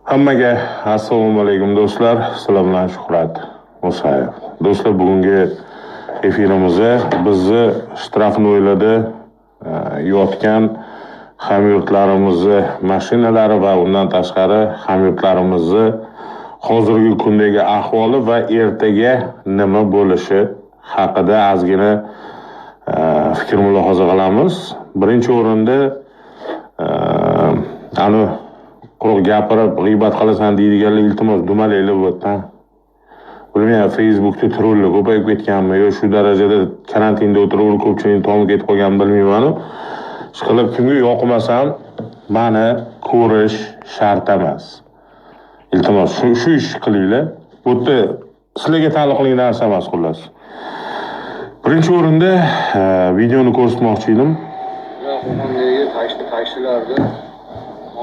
Hammaga assalomu alaykum do'stlar. Sizlar bilan Shuhrat Musayev. Do'stlar, bugungi efirimizda bizni shtrafnoylarda yotgan hamyurtlarimizni mashinalari va undan tashqari hamyurtlarimizni hozirgi kundagi ahvoli va ertaga nima bo'lishi haqida ozgina fikr mulohaza qilamiz. Birinchi o'rinda quruq gapirib g'iybat qilasan deydiganlar iltimos dumalaylar bo'tdan. Bilmayman, Facebookda trollar ko'payib ketganmi yo shu darajada karantinda o'tirib ko'pchilik tomib ketib qolgan bilmayman. Ishqilib kimga yoqmasam mani ko'rish shart emas. Iltimos shu ish qilinglar. Bu yerda sizlarga taalluqli narsa emas xullas. Birinchi o'rinda videoni ko'rsatmoqchi edim. Taksilarda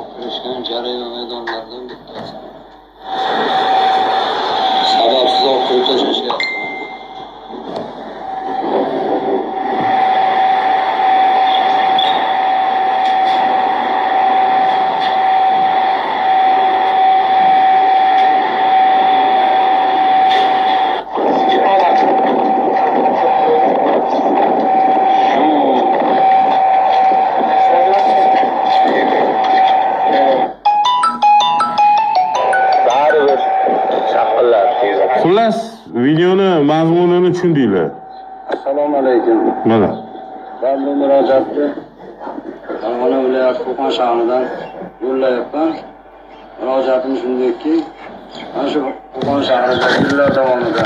oqtirishgan jarayon maydonlaridan bittasi. Sababsiz oqtirib tashlashyapti. Xullas, videoni mazmunini tushundinglar. Assalomu alaykum. Mana. Ben bu murojaatni Farg'ona viloyati Qo'qon shahridan yo'llayapman. Murojaatim shundayki, mana shu Qo'qon shahrida yillar davomida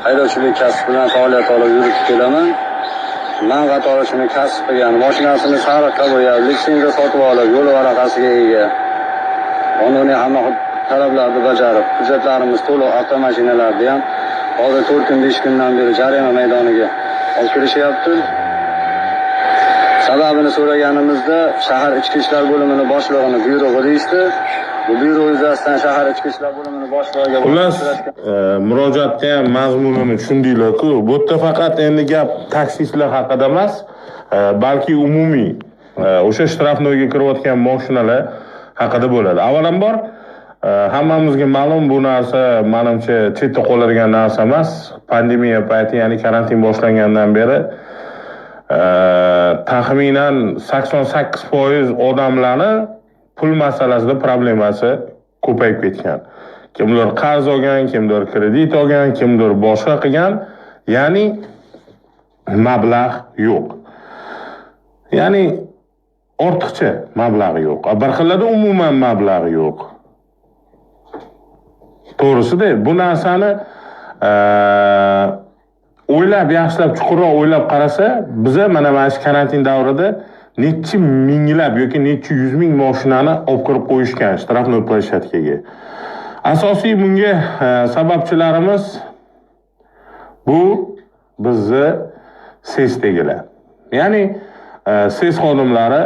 haydovchilik kasbi bilan faoliyat olib yurib kelaman. Men qatori shuni kasb qilgan, mashinasini sariqqa bo'yab, litsenziya sotib olib, yo'l varaqasiga ega. Qonuniy hamma talablarni bajarib, hujjatlarimiz to'liq avtomashinalarda ham hozir 4 kun 5 kundan beri jarima maydoniga olib kirishyapti. Sababini so'raganimizda shahar ichki ishlar bo'limining boshlig'ini buyrug'i deyishdi. Bu buyruq yuzasidan shahar ichki ishlar bo'limining boshlig'iga xullas murojaatda ham mazmunini tushundinglar-ku. Bu yerda faqat endi gap taksistlar haqida emas, balki umumiy o'sha shtrafnoyga kirayotgan mashinalar haqida bo'ladi. Avvalambor hammamizga ma'lum, bu narsa menimcha chetda qoladigan narsa emas. Pandemiya payti, ya'ni karantin boshlangandan beri taxminan 88% odamlarni pul masalasida problemasi ko'payib ketgan. Kimdir qarz olgan, kimdir kredit olgan, kimdir boshqa qilgan, ya'ni mablag' yo'q. Ya'ni ortiqcha mablag' yo'q. Bir xillada umuman mablag' yo'q. To'g'risi-da, bu narsani o'ylab, yaxshilab, chuqurroq o'ylab qarasa, biza mana shu karantin davrida necha minglab yoki necha yuz ming mashinani olib kirib qo'yishgan shtrafnoy plashadkaga. Asosiy bunga sababchilarimiz bu bizni SESdagilar. Ya'ni SES xodimlari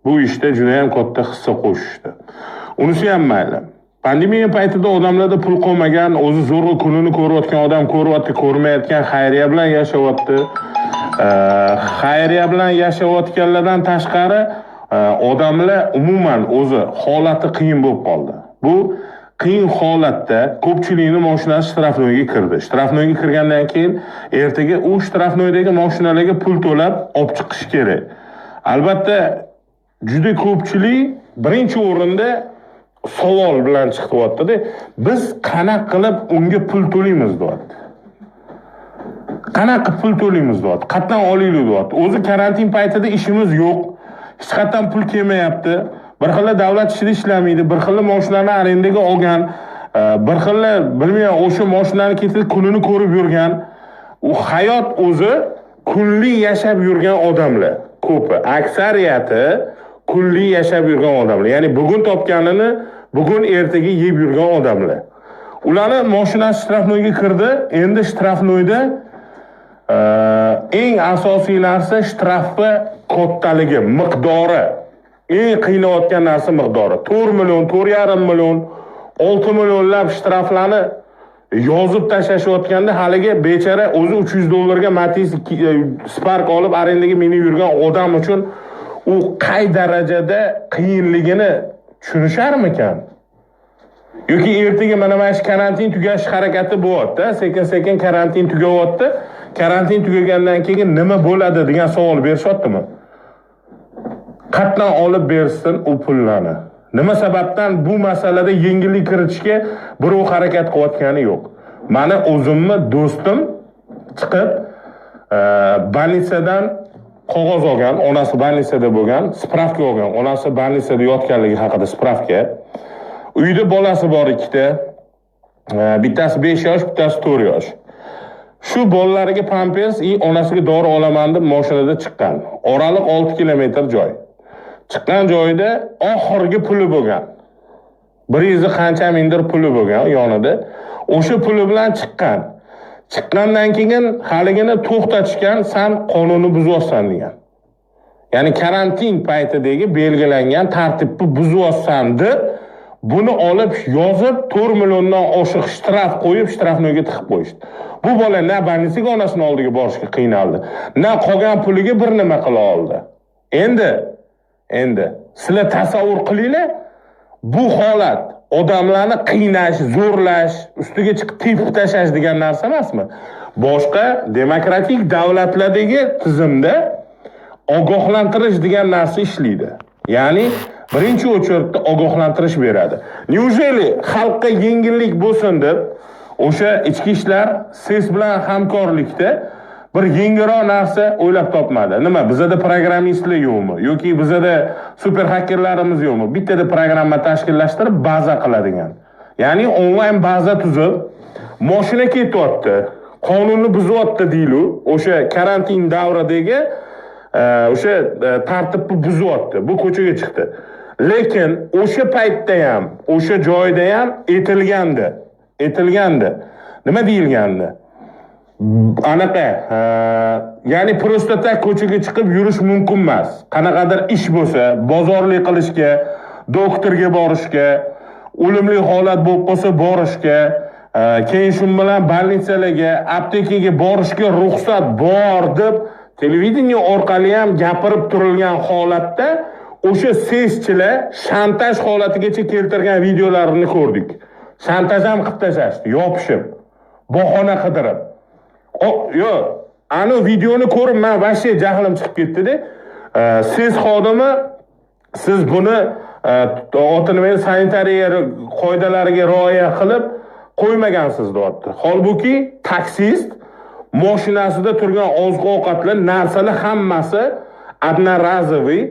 bu ishda juda ham katta hissa qo'shishdi. Unisi ham mayli. Pandemiya paytida odamlarda pul qolmagan, o'zi zo'rg'a kunini ko'rayotgan odam ko'ryapti, ko'rmayotgan, xayriya bilan yashayapti. Xayriya bilan yashayotganlardan tashqari odamlar umuman o'zi holati qiyin bo'lib qoldi. Bu qiyin holatda ko'pchilikning mashinasi shtrafnoyga kirdi. Shtrafnoyga kirgandan keyin ertaga u shtrafnoydagi mashinalarga pul to'lab olib chiqish kerak. Albatta, juda ko'pchilik birinchi o'rinda savol bilan chiqyapti-da. Biz qanaqa qilib unga pul to'laymiz deyapti. Qanaqa pul to'laymiz deyapti. Qatdan olaylik deyapti. O'zi karantin paytida ishimiz yo'q. Hech qatdan pul kelmayapti. Bir xil davlat ishida ishlamaydi, bir xil mashinani arendaga olgan, bir xil bilmayman o'sha mashinani ketib kunini ko'rib yurgan, u hayot o'zi kunlik yashab yurgan odamlar ko'pi. Aksariyati kunlik yashab yurgan odamlar. Ya'ni bugun topganini bugun ertaga yeb yurgan odamlar. Ularning mashinasi shtrafnoyga kirdi. Endi shtrafnoyda eng asosiy narsa shtrafni kattaligi, miqdori. Eng qiynayotgan narsa miqdori. 4 million, 4,5 million, 6 millionlab shtraflarni yozib tashlashayotganda haligi bechara o'zi $300 Matiz Spark olib arendaga minib yurgan odam uchun u qay darajada qiyinligini tushunishar ekan? yoki ertaga mana shu karantin tugash harakati bo'lyapti. Sekin-sekin karantin tugayapti. Karantin tugagandan keyin nima bo'ladi degan savol berishyaptimi? Qatdan olib bersin u pullarni. Nima sababdan bu masalada yengillik kiritishga birov harakat qilayotgani yo'q. Meni o'zimni do'stim chiqib больницаdan qog'oz olgan, onasi больницада bo'lgan, spravka olgan, onasi больницада yotganligi haqida spravka. Uyda bolasi bor ikkita. Bittasi 5 yosh, bittasi 4 yosh. Shu bolalariga pampers, onasiga dori olaman deb mashinada chiqqan. Oraliq 6 kilometr joy. Chiqqan joyida oxirgi puli bo'lgan. 100 qancha mingdir puli bo'lgan yonida. O'sha puli bilan chiqqan. Chiqqandan keyin haligini to'xtatishgan, sen qonunni buzyapsan degan. Ya'ni karantin paytidagi belgilangan tartibni buzyapsan deb buni olib yozib 4 milliondan oshiq shtraf qo'yib, shtrafnoga tiqib qo'yishdi. Bu bola na больницаga onasining oldiga borishga qiynaldi, na qolgan puliga bir nima qila oldi. Endi sizlar tasavvur qilinglar, bu holat odamlarni qiynash, zo'rlash, ustiga chiqib tepib tashlash degan narsa emasmi? Boshqa demokratik davlatlardagi tizimda ogohlantirish degan narsa ishlaydi. Ya'ni birinchi o'chirda ogohlantirish beradi. Neujeli xalqqa yengillik bo'lsin deb o'sha ichki ishlar SES bilan hamkorlikda bir yengilroq narsa o'ylab topmadi. Nima, bizada programmistlar yo'qmi yoki bizada super hakkerlarimiz yo'qmi? Bittada programma tashkillashtirib baza qiladigan. Ya'ni onlayn baza tuzib, mashina ketyapti, qonunni buzyapti deylu, o'sha karantin davridagi o'sha tartibni buzyapti. Bu ko'chaga chiqdi. Lekin o'sha paytda ham, o'sha joyda ham etilgandi. Nima deyilgandi? Anaqa, ya'ni prosta tak ko'chaga chiqib yurish mumkin emas. Qanaqadir ish bo'lsa, bozorlik qilishga, doktorga borishga, o'limli holat bo'lib qolsa borishga, keyin shu bilan больницаlarga, aptekaga borishga ruxsat bor deb televideniya orqali ham gapirib turilgan holatda o'sha SESchilar shantaj holatigacha keltirgan videolarini ko'rdik. Shantaj ham qilib tashlashdi, yopishib, bahona qidirib. Yo'q, ana videoni ko'rib men vashshe jahlim chiqib ketdi-da. SES xodimi siz buni o'tinmay sanitariya qoidalariga rioya qilib qo'ymagansiz deyapti. Holbuki taksist mashinasida turgan oziq-ovqatlar, narsalar hammasi одноразовый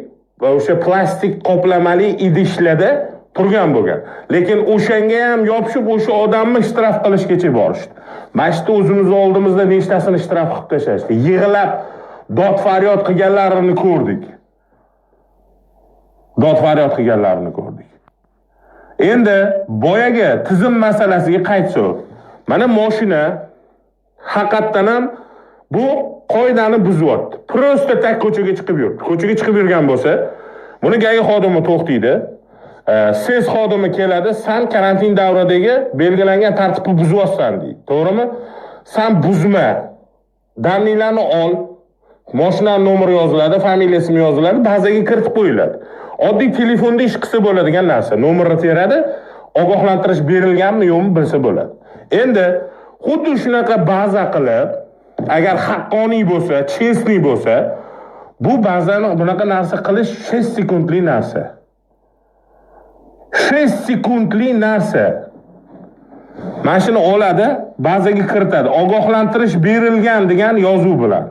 va o'sha plastik qoplamali idishlarda turgan bo'lgan. Lekin o'shanga ham yopishib o'sha odamni shtraf qilishgacha borishdi. Mashta o'zimiz oldimizda nechtasini shtraf qilib tashlashdi. Yig'lab dod faryod qilganlarini ko'rdik. Endi boyaga tizim masalasiga qaytsak, mana mashina haqiqatan ham bu qoidani buzyapti. Prosta tak ko'chaga chiqib yurdi. Ko'chaga chiqib yurgan bo'lsa, buni GAI xodimi to'xtaydi. SES xodimi keladi, sen karantin davridagi belgilangan tartibni buzyapsan deydi. To'g'rimi? Sen buzma. Danlilarni ol. Mashinaning nomeri yoziladi, familiyasi yoziladi, bazaga kiritib qo'yiladi. Oddiy telefonda ish qilsa bo'ladigan narsa. Nomerni teradi, ogohlantirish berilganmi yo'qmi bilsa bo'ladi. Endi xuddi shunaqa baza qilib, agar haqqoniy bo'lsa, chestniy bo'lsa, bu bazani bunaqa narsa qilish 6 sekundli narsa. 6 sekundli narsa. Mashina oladi, bazaga kiritadi. Ogohlantirish berilgan degan yozuv bilan.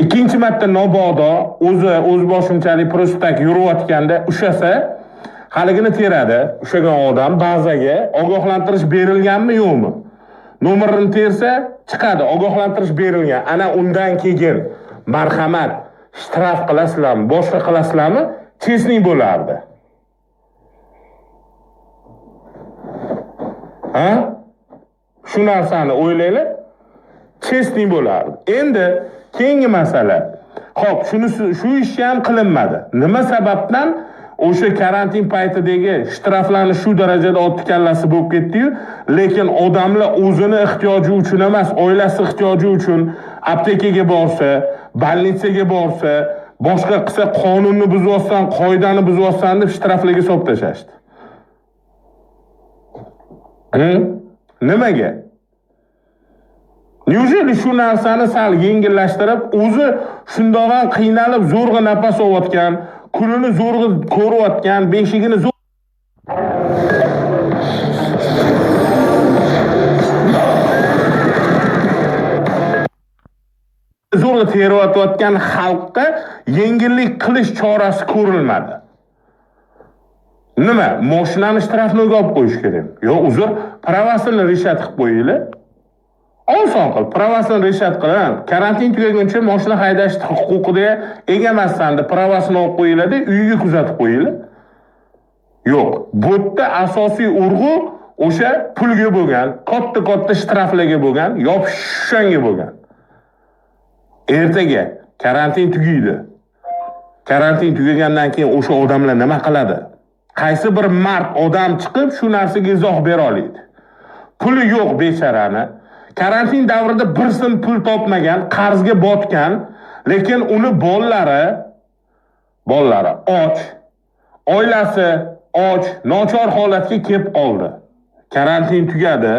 Ikkinchi marta nobodo o'z boshimchalik prostak yurayotganda ushasa, haligini teradi. Ushagan odam bazaga ogohlantirish berilganmi yo'qmi? Nomerini tersa, chiqadi, ogohlantirish berilgan. Ana undan keyin marhamat, shtraf qilasizlarmi, boshqa qilasizlarmi? Chestniy bo'lardi. Shu narsani o'ylaylar, chestniy bo'lardi. Endi keyingi masala. Xo'p, shu ish ham qilinmadi. Nima sababdan o'sha karantin paytidagi shtraflarni shu darajada otdi kallasi bo'lib ketdi-yu, lekin odamlar o'zini ehtiyoji uchun emas, oilasi ehtiyoji uchun aptekaga borsa, больницаga borsa, boshqa qilsa qonunni buzyapsan, qoidani buzyapsan deb shtraflarga solib tashlashdi. Nimaga? Neujeli shu narsani sal yengillashtirib, o'zi shundoq qiynalib zo'rg'a nafas olayotgan, kunini zo'rg'a ko'rayotgan, beshigini zo'rg'a terayotgan xalqqa yengillik qilish chorasi ko'rilmadi. Nima? Mashinani shtrafnoga olib qo'yish kerak. Yo'q, uzr, pravasini rishat qilib qo'yinglar. Oson qil, pravasini rishat qilib, karantin tugaguncha mashina haydash huquqiga ega emassan deb pravasini olib qo'yiladi, uyiga kuzatib qo'yinglar. Yo'q, bu yerda asosiy urg'u o'sha pulga bo'lgan, katta shtraflarga bo'lgan, yopishishanga bo'lgan. Ertaga karantin tugaydi. Karantin tugagandan keyin o'sha odamlar nima qiladi? Qaysi bir mard odam chiqib shu narsaga izoh bera oladi? Puli yo'q bechorani. Karantin davrida bir so'm pul topmagan, qarzga botgan, lekin uni bolalari och, oilasi och, nochor holatga kelib qoldi. Karantin tugadi.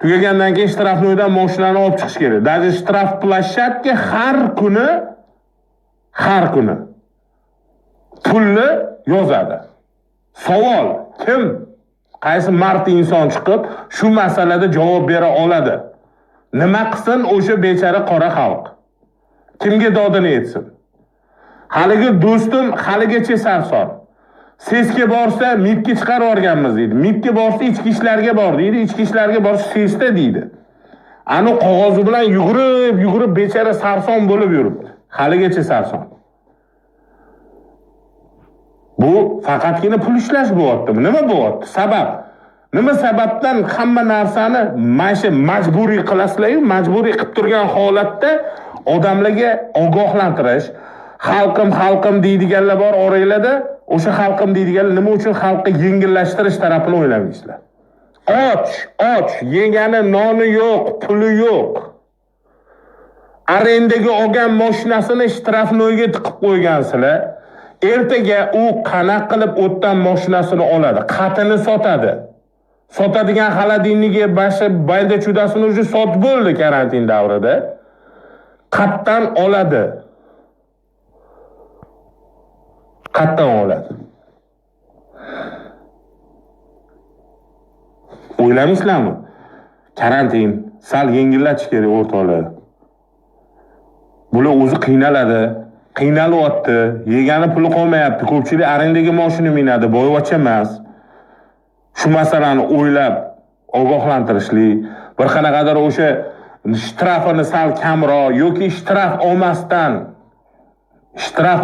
Tugagandan keyin shtrafnoydan mashinani olib chiqish kerak. Даже shtraf plashatka har kuni pulni yozadi. Savol, kim? Qaysi mard inson chiqib shu masalada javob bera oladi? Nima qilsin o'sha bechara qora xalq? Kimga dodini aytsin? Haligi do'stim haligacha sarson. Sesga borsa MIBga chiqarib yuborganmiz deydi. MIBga borsa ichki ishlarga bor deydi. Ichki ishlarga borsa sesda deydi. Ani qog'ozi bilan yugurib bechara sarson bo'lib yuribdi. Haligacha sarson. Bu faqatgina pul ishlash bo'lyaptimi? Nima bo'lyapti? Sabab. Nima sababdan hamma narsani majburiy qilasizlar-yu, majburiy qilib turgan holatda odamlarga ogohlantirish, xalqim deydiganlar bor oranglarda, o'sha xalqim deydiganlar nima uchun xalqqa yengillashtirish tarafini o'ylamaysizlar? Och, yegani noni yo'q, puli yo'q. Arendaga olgan mashinasini shtrafnoyga tiqib qo'ygansizlar. Ertaga u qanaqa qilib o'tdan mashinasini oladi, qatini sotadi. Sotadigan xaladinniga bayda chudasini o'zi sotib bo'ldi karantin davrida. Qatdan oladi. O'ylamaysizlarmi? Karantin sal yengillatish kerak o'rtoqlar. Bular o'zi qiynaladi. Qiynalyapti, yegani puli qolmayapti. Ko'pchilik arendaga mashina minadi, boyvachcha emas. Shu masalani o'ylab ogohlantirishlik, bir qanaqadir o'sha shtrafini sal kamroq yoki shtraf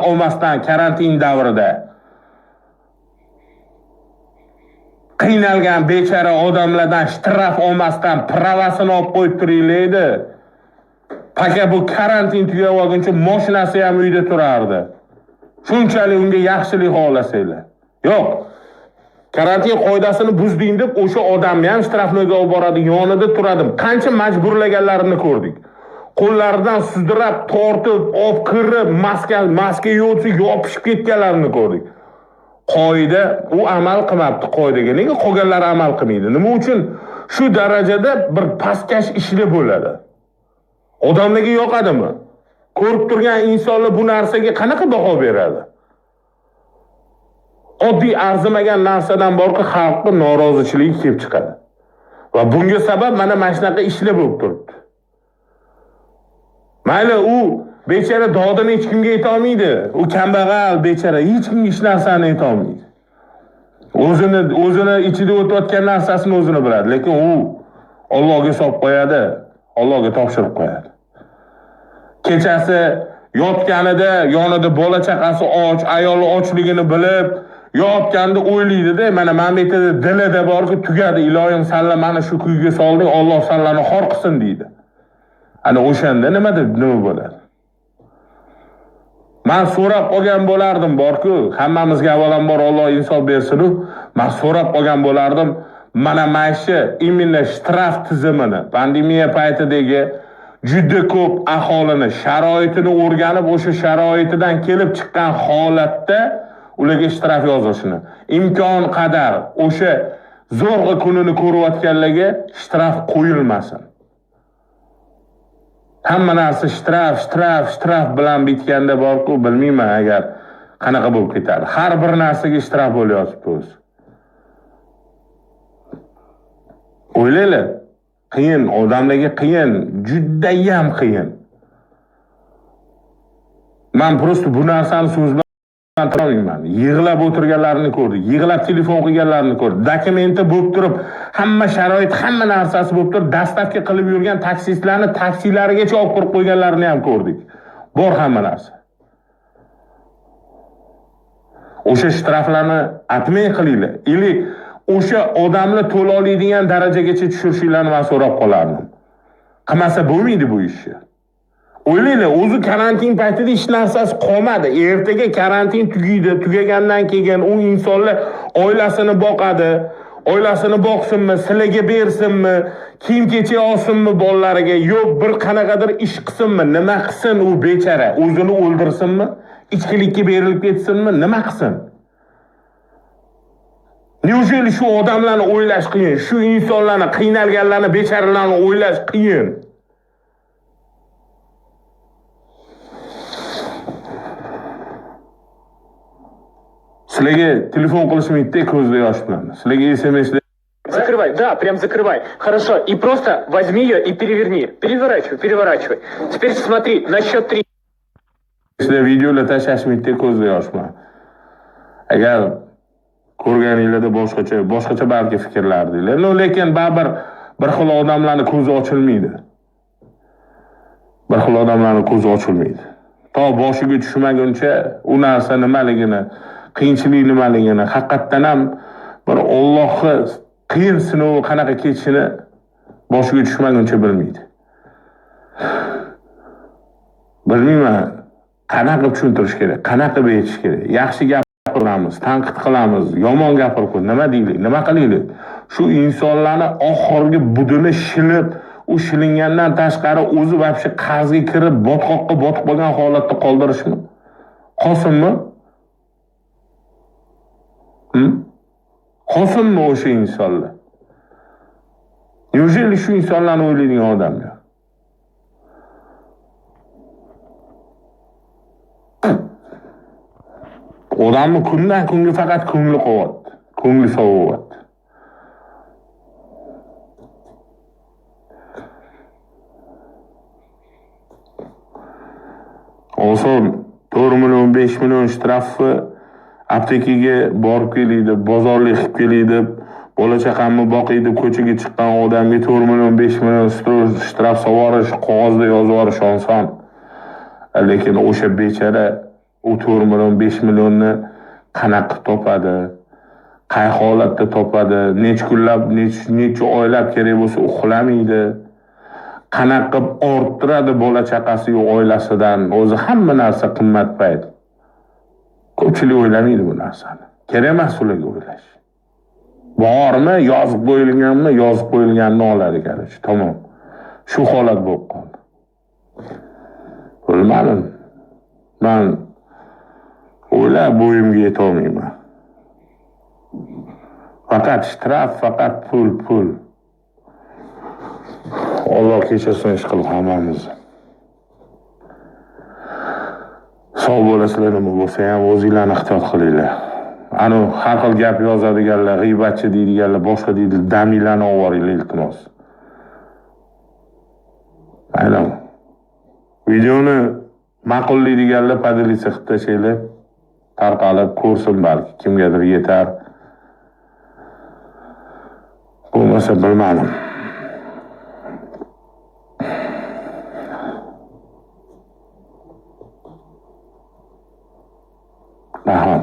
olmasdan karantin davrida qiynalgan bechara odamlardan shtraf olmasdan pravasini olib qo'yib turinglar. Paka bu karantin tugab olguncha mashinasi ham uyda turardi. Shunchalik unga yaxshilik xohlasanglar. Yo'q. Karantin qoidasini buzding deb o'sha odamni ham shtrafnoyga olib boradi, yonida turadim. Qancha majburlaganlarini ko'rdik. Qo'llaridan sudrab, tortib, olib kirib, maska yo'tsa yopishib ketganlarini ko'rdik. Qoida u amal qilmabdi qoidaga. Nega qolganlar amal qilmaydi? Nima uchun shu darajada bir pastkash ishlar bo'ladi? Odamlarga yoqadimi? Ko'rib turgan insonlar bu narsaga qanaqa baho beradi? Oddiy arzimagan narsadan borki xalqqa norozichilik kelib chiqadi. Va bunga sabab mana shunaqa ishlar bo'lib turibdi. Mayli u bechara dodini hech kimga ayta olmaydi. U kambag'al bechara hech kimga hech narsani ayta olmaydi. O'zini ichida o'tayotgan narsasini o'zini biladi, lekin u Allohga solib qo'yadi, Allohga topshirib qo'yadi. Kechasi yotganida yonida bola chaqasi och, ayoli ochligini bilib yotganda o'ylaydi-da, mana mamlakatda dilida borki tugadi, iloyim sanlar mana shu kuyga solding, Alloh sanlarni xor qilsin deydi. Ana o'shanda nima bo'ladi? Men so'rab olgan bo'lardim borku, hammamizga avvalambor Alloh insof bersin-u, men so'rab olgan bo'lardim, mana shu imенно shtraf tizimini pandemiya paytidagi juda ko'p aholini sharoitini o'rganib, o'sha sharoitidan kelib chiqqan holatda ularga shtraf yozishini, imkon qadar o'sha zo'rg'a kunini ko'rayotganlarga shtraf qo'yilmasin. Hamma narsa shtraf bilan bitganda borku, bilmayman agar qanaqa bo'lib ketadi. Har bir narsaga shtraf bo'lyapti o'zi. O'ylaylar, qiyin, odamlarga qiyin, juda ham qiyin. Men prosta bu narsani so'z bilan aytolmayman. Yig'lab o'tirganlarini ko'rdik, yig'lab telefon qilganlarini ko'rdik. Dokumenti bo'lib turib, hamma sharoit, hamma narsasi bo'lib turib, dastavka qilib yurgan taksistlarni taksilarigacha olib kirib qo'yganlarini ham ko'rdik. Bor hamma narsa. O'sha shtraflarni atmay qilinglar. Ili o'sha odamni to'la oladigan darajagacha tushirishinglarni men so'rab qolardim. Qilmasa bo'lmaydi bu ishni. O'ylaylar, o'zi karantin paytida hech narsasi qolmadi. Ertaga karantin tugaydi. Tugagandan keyin u insonlar oilasini boqadi. Oilasini boqsinmi, sizlarga bersinmi, kiyim-kechak olsinmi bolalariga, yo'q bir qanaqadir ish qilsinmi, nima qilsin u bechara? O'zini o'ldirsinmi? Ichkilikka berilib ketsinmi, nima qilsin? Neujeli shu odamlarni o'ylash qiyin, shu insonlarni qiynalganlarni, becharalarni o'ylash qiyin. Sizlarga telefon qilishmaydi ko'zda yosh bilan. Sizlarga SMS Закрывай, да, прям закрывай. Хорошо, и просто возьми ее и переверни. Переворачивай. Теперь смотри, на счет 3. Sizlar videolar tashlashmaydi ko'zda yosh bilan. Agar ko'rganinglarda boshqacha balki fikrlardinglar. Lekin baribir bir xil odamlarning ko'zi ochilmaydi. Bir xil odamlarning ko'zi ochilmaydi. To boshiga tushmaguncha u narsa nimaligini, qiyinchilik nimaligini, haqiqatdan ham bir Allohga qiyin sinov qanaqa kechishini boshiga tushmaguncha bilmaydi. Bilmayman, qanaqa tushuntirish kerak, qanaqa betish kerak. Yaxshi gapiramiz, tanqid qilamiz, yomon gapirib, nima deylik, nima qilaylik? Shu insonlarni oxirgi budini shilib, u shilingandan tashqari o'zi vobshe qarzga kirib, botqoqqa botib qolgan holatda qoldirishmi? Qosimmi? Qosimmi o'sha insonlar? Neujeli shu insonlarni o'ylaydigan odam yo'q? Odamni kundan kunga faqat ko'ngli qovyapti, ko'ngli sovuyyapti. Oson 4 million, 5 million shtrafni aptekaga borib keladi, bozorlik qilib keladi, bola chaqamni boqiydi, ko'chaga chiqqan odamga 4 million, 5 million shtraf sovorish, qog'ozda yozib yuborish oson. Lekin o'sha bechara u 4 million, 5 millionni qanaqa topadi? Qay holatda topadi? Necha kunlab, necha oylab kerak bo'lsa uxlamaydi. Qanaqa qilib orttiradi bola chaqasi yo'q oilasidan. O'zi hamma narsa qimmat payt. Ko'pchilik o'ylamaydi bu narsani. Kerak emas ularga o'ylash. Bormi, yozib qo'yilganmi, yozib qo'yilganini oladi qarshi. Tamom. Shu holat bo'lib qoldi. Bilmadim. Men o'ylab bo'yimga yeta olmayman. Faqat shtraf, faqat pul. Alloh kechirsin ish qilib hammamizni. Sog' bo'lasizlar, nima bo'lsa ham o'zinglarni ehtiyot qilinglar. Ana har xil gap yozadiganlar, g'iybatchi deydiganlar, boshqa deydi, daminglarni olib boringlar iltimos. Aynan. Videoni ma'qullaydiganlar podelitsiya qilib tashlaylar. Tarqalib ko'rsin, balki kimgadir yetar. Bo'lmasa bilmadim. Aha.